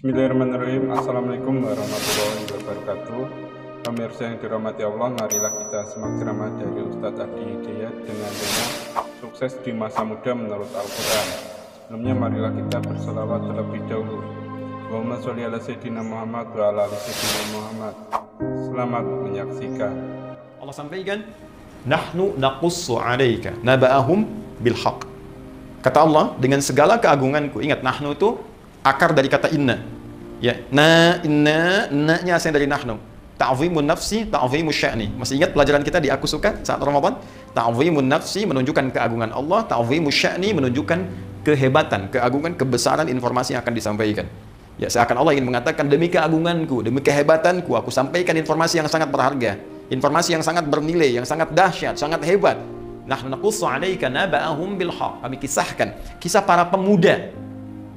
Bismillahirrahmanirrahim. Assalamualaikum warahmatullahi wabarakatuh. Pemirsa yang dirahmati Allah, marilah kita simak ceramah dari Ustadz Adi Hidayat dengan tema Sukses di Masa Muda Menurut Al-Quran. Sebelumnya marilah kita berselawat terlebih dahulu. Allahumma sholli ala Sayyidina Muhammad wa ala ali Sayyidina Muhammad. Selamat menyaksikan. Allah sampaikan, nahnu naqussu 'alaika naba'ahum bil haqq. Kata Allah, dengan segala keagunganku. Ingat, nahnu itu akar dari kata inna. Ya, na-nya asal dari nahnu. Ta'zimun nafsi, ta'zimus sya'ni. Masih ingat pelajaran kita di Aku Suka saat Ramadan? Ta'zimun nafsi menunjukkan keagungan Allah, ta'zimus sya'ni menunjukkan kehebatan, keagungan, kebesaran informasi yang akan disampaikan. Ya, seakan Allah ingin mengatakan, demi keagunganku, demi kehebatanku, aku sampaikan informasi yang sangat berharga, informasi yang sangat bernilai, yang sangat dahsyat, sangat hebat. Nahnu naqussu 'alaika naba'ahum bil haqq. Kami kisahkan kisah para pemuda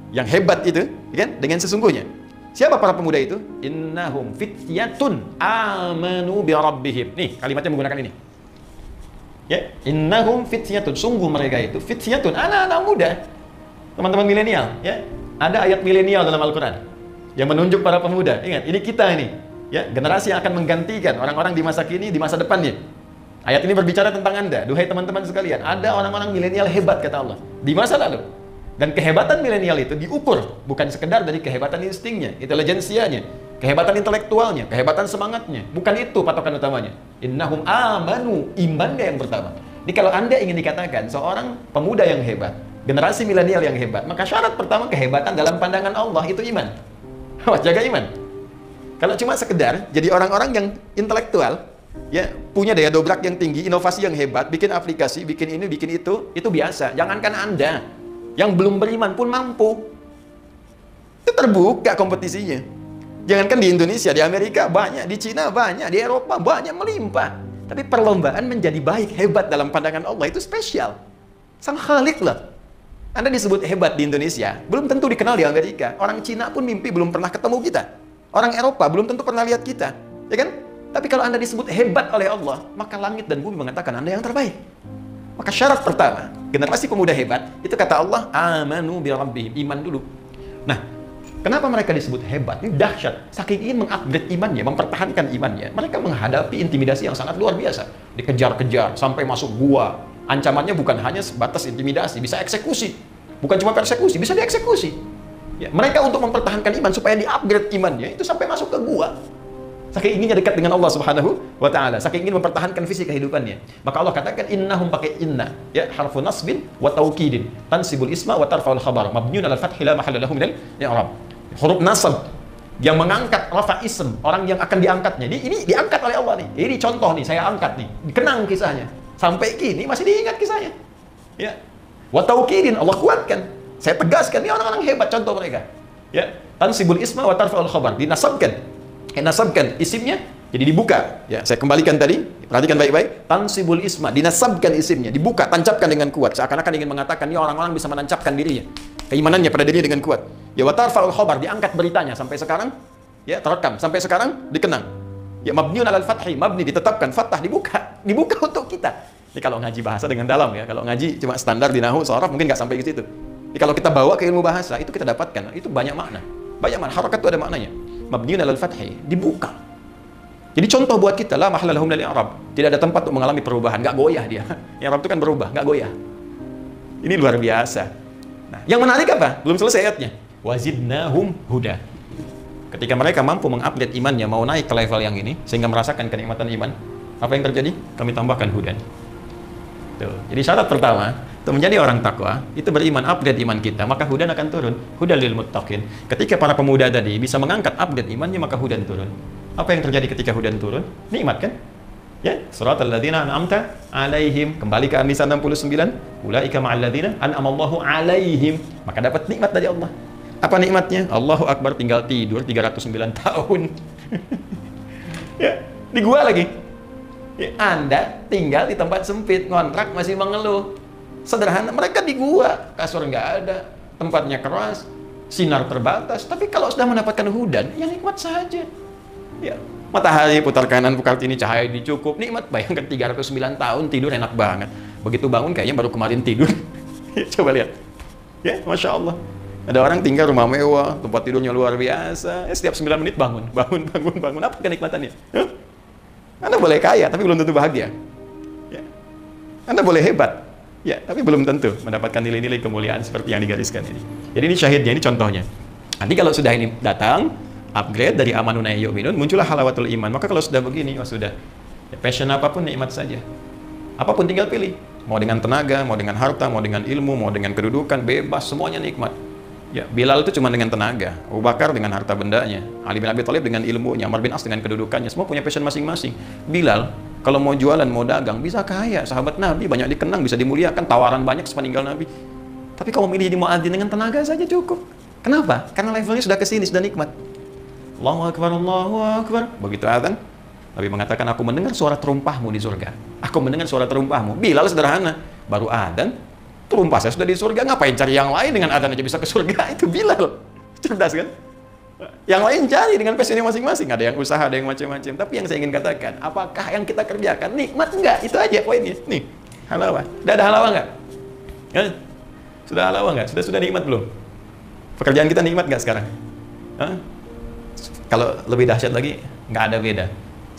yang hebat itu, kan? Dengan sesungguhnya. Siapa para pemuda itu? Innahum fityatun amanu bi rabbihim. Nih, kalimatnya menggunakan ini. Ya, innahum fityatun, sungguh mereka itu fityatun, anak-anak muda. Teman-teman milenial, ya. Ada ayat milenial dalam Al-Qur'an yang menunjuk para pemuda. Ingat, ini kita ini, ya, generasi yang akan menggantikan orang-orang di masa kini, di masa depannya. Ayat ini berbicara tentang Anda, duhai teman-teman sekalian. Ada orang-orang milenial hebat, kata Allah, di masa lalu. Dan kehebatan milenial itu diukur bukan sekedar dari kehebatan instingnya, intelijensianya, kehebatan intelektualnya, kehebatan semangatnya. Bukan itu patokan utamanya. Innahum amanu, imannya yang pertama. Jadi kalau Anda ingin dikatakan seorang pemuda yang hebat, generasi milenial yang hebat, maka syarat pertama kehebatan dalam pandangan Allah itu iman. Jaga iman. Kalau cuma sekedar jadi orang-orang yang intelektual, ya, punya daya dobrak yang tinggi, inovasi yang hebat, bikin aplikasi, bikin ini, bikin itu biasa. Jangankan Anda, yang belum beriman pun mampu. Itu terbuka kompetisinya. Jangankan di Indonesia, di Amerika banyak, di Cina banyak, di Eropa banyak, melimpah. Tapi perlombaan menjadi baik, hebat dalam pandangan Allah itu spesial. Sang Khalik lah. Anda disebut hebat di Indonesia, belum tentu dikenal di Amerika. Orang Cina pun mimpi belum pernah ketemu kita. Orang Eropa belum tentu pernah lihat kita. Ya kan? Tapi kalau Anda disebut hebat oleh Allah, maka langit dan bumi mengatakan Anda yang terbaik. Maka syarat pertama, generasi pemuda hebat, itu kata Allah, amanu bi rabbihim, iman dulu. Nah, kenapa mereka disebut hebat? Ini dahsyat. Saking ingin mengupgrade imannya, mempertahankan imannya, mereka menghadapi intimidasi yang sangat luar biasa. Dikejar-kejar, sampai masuk gua. Ancamannya bukan hanya sebatas intimidasi, bisa eksekusi. Bukan cuma persekusi, bisa dieksekusi. Ya, mereka untuk mempertahankan iman, supaya di-upgrade imannya, itu sampai masuk ke gua. Saking inginnya dekat dengan Allah Subhanahu wa ta'ala, saking ingin mempertahankan visi kehidupannya. Maka Allah katakan innahum, pakai inna, ya, harfu nasbin wa taukidin, tansibul isma wa tarfa'ul khabar, mabniun 'alal fathi la mahalla lahu minal i'rab. Huruf nasab yang mengangkat rafa ism, orang yang akan diangkatnya. Ini diangkat oleh Allah nih. Ini contoh nih, saya angkat nih. Dikenang kisahnya. Sampai kini masih diingat kisahnya. Ya. Wa taukidin, Allah kuatkan. Saya tegaskan, ini orang-orang hebat, contoh mereka. Ya, tansibul isma wa tarfa'ul khabar, dinasabkan. Nasabkan isimnya, jadi dibuka. Ya, saya kembalikan tadi, perhatikan baik-baik. Tansibul isma, dinasabkan isimnya, dibuka, tancapkan dengan kuat. Seakan-akan ingin mengatakan, ini orang-orang bisa menancapkan dirinya, keimanannya pada dirinya dengan kuat. Ya, wa tarfa'ul khabar, diangkat beritanya sampai sekarang, ya, terekam sampai sekarang, dikenang. Ya, mabniun 'alal fathi, mabni ditetapkan, fathah dibuka untuk kita. Ini kalau ngaji bahasa dengan dalam, ya. Kalau ngaji cuma standar di nahwu, sharaf mungkin nggak sampai ke situ. Jadi kalau kita bawa ke ilmu bahasa, itu kita dapatkan, itu banyak makna. Banyak makna, harakat itu ada maknanya. Mabniun 'alal fathi, dibuka. Jadi contoh buat kita, la mahalla lahum minal i'rab. Tidak ada tempat untuk mengalami perubahan, nggak goyah dia. I'rab itu kan berubah, nggak goyah. Ini luar biasa. Nah, yang menarik apa? Belum selesai ayatnya. Wazidnahum huda. Ketika mereka mampu mengupdate imannya, mau naik ke level yang ini, sehingga merasakan kenikmatan iman, apa yang terjadi? Kami tambahkan hudan. Tuh. Jadi syarat pertama, untuk menjadi orang takwa, itu beriman, upgrade iman kita, maka hudan akan turun. Hudan lil muttaqin. Ketika para pemuda tadi bisa mengangkat upgrade imannya, maka hudan turun. Apa yang terjadi ketika hudan turun? Nikmat kan? Ya, suratal ladzina an'amta alaihim. Kembali ke An-Nisa 69. Ulaika ma'al ladzina an'amallahu alaihim. Maka dapat nikmat dari Allah. Apa nikmatnya? Allahu Akbar, tinggal tidur 309 tahun. Ya, di gua lagi. Ya, Anda tinggal di tempat sempit, ngontrak masih mengeluh. Sederhana, mereka di gua, kasur nggak ada, tempatnya keras, sinar terbatas. Tapi kalau sudah mendapatkan hudan, ya nikmat saja. Ya, matahari putar kanan, putar kiri, cahaya dicukup, nikmat. Bayangkan 309 tahun tidur enak banget. Begitu bangun kayaknya baru kemarin tidur. Coba lihat. Ya, Masya Allah. Ada orang tinggal rumah mewah, tempat tidurnya luar biasa, setiap 9 menit bangun. Apa kenikmatannya? Hah? Anda boleh kaya, tapi belum tentu bahagia. Ya. Anda boleh hebat, ya, tapi belum tentu mendapatkan nilai-nilai kemuliaan seperti yang digariskan ini. Jadi ini syahidnya, ini contohnya. Nanti kalau sudah ini datang, upgrade dari amanun yu'minun, muncullah halawatul iman. Maka kalau sudah begini, sudah. Ya, passion apapun nikmat saja. Apapun tinggal pilih. Mau dengan tenaga, mau dengan harta, mau dengan ilmu, mau dengan kedudukan, bebas, semuanya nikmat. Ya, Bilal itu cuma dengan tenaga, Abu Bakar dengan harta bendanya, Ali bin Abi Thalib dengan ilmunya, Amr bin As dengan kedudukannya, semua punya passion masing-masing. Bilal, kalau mau jualan, mau dagang, bisa kaya, sahabat Nabi, banyak dikenang, bisa dimuliakan, tawaran banyak sepeninggal Nabi. Tapi kalau milih jadi muadzin dengan tenaga saja cukup. Kenapa? Karena levelnya sudah kesini, sudah nikmat. Allahu Akbar, Allahu Akbar. Begitu azan, Nabi mengatakan, aku mendengar suara terumpahmu di surga. Aku mendengar suara terumpahmu. Bilal sederhana, baru azan, terumpah saya sudah di surga, ngapain cari yang lain dengan adzan aja bisa ke surga? Itu Bilal. Cerdas kan? Yang lain cari dengan passionnya masing-masing. Ada yang usaha, ada yang macam-macam. Tapi yang saya ingin katakan, apakah yang kita kerjakan nikmat? Enggak, itu aja poinnya. Nih, halawah. Sudah ada halawah enggak? Sudah halawah enggak? Sudah nikmat belum? Pekerjaan kita nikmat enggak sekarang? Kalau lebih dahsyat lagi, nggak ada beda.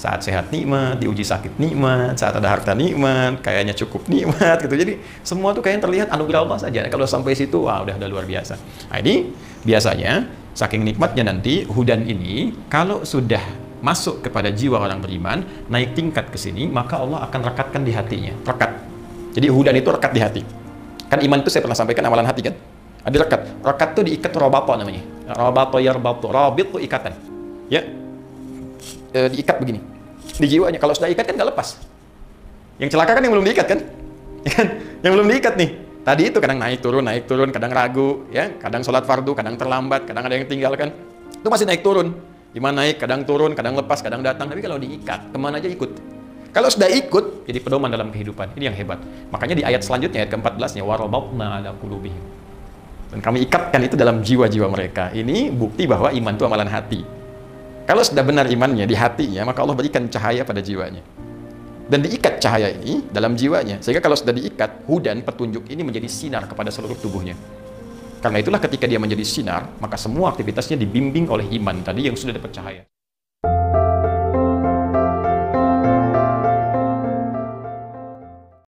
Saat sehat nikmat, diuji sakit nikmat, saat ada harta nikmat, kayaknya cukup nikmat gitu. Jadi semua tuh kayaknya terlihat anugerah Allah saja. Kalau sampai situ, wah udah luar biasa. Nah ini biasanya saking nikmatnya nanti hudan ini kalau sudah masuk kepada jiwa orang beriman, naik tingkat ke sini, maka Allah akan rekatkan di hatinya. Rekat. Jadi hudan itu rekat di hati. Kan iman itu saya pernah sampaikan amalan hati kan. Ada rekat. Rekat tuh diikat rabato namanya. Rabato yarbatu. Rabit tuh ikatan. Ya. Diikat begini di jiwanya. Kalau sudah ikat kan nggak lepas. Yang celaka kan yang belum diikat kan, ya kan? Yang belum diikat nih. Tadi itu kadang naik turun, kadang ragu, ya, kadang sholat fardu, kadang terlambat, kadang ada yang tinggalkan. Itu masih naik turun. Gimana naik, kadang turun, kadang lepas, kadang datang. Tapi kalau diikat, kemana aja ikut. Kalau sudah ikut, jadi pedoman dalam kehidupan. Ini yang hebat. Makanya di ayat selanjutnya, ayat ke-14-nya, warabatna ala qulubihim. Dan kami ikatkan itu dalam jiwa-jiwa mereka. Ini bukti bahwa iman itu amalan hati. Kalau sudah benar imannya di hatinya, maka Allah berikan cahaya pada jiwanya. Dan diikat cahaya ini dalam jiwanya. Sehingga kalau sudah diikat, hudan, petunjuk ini menjadi sinar kepada seluruh tubuhnya. Karena itulah ketika dia menjadi sinar, maka semua aktivitasnya dibimbing oleh iman tadi yang sudah dapat cahaya.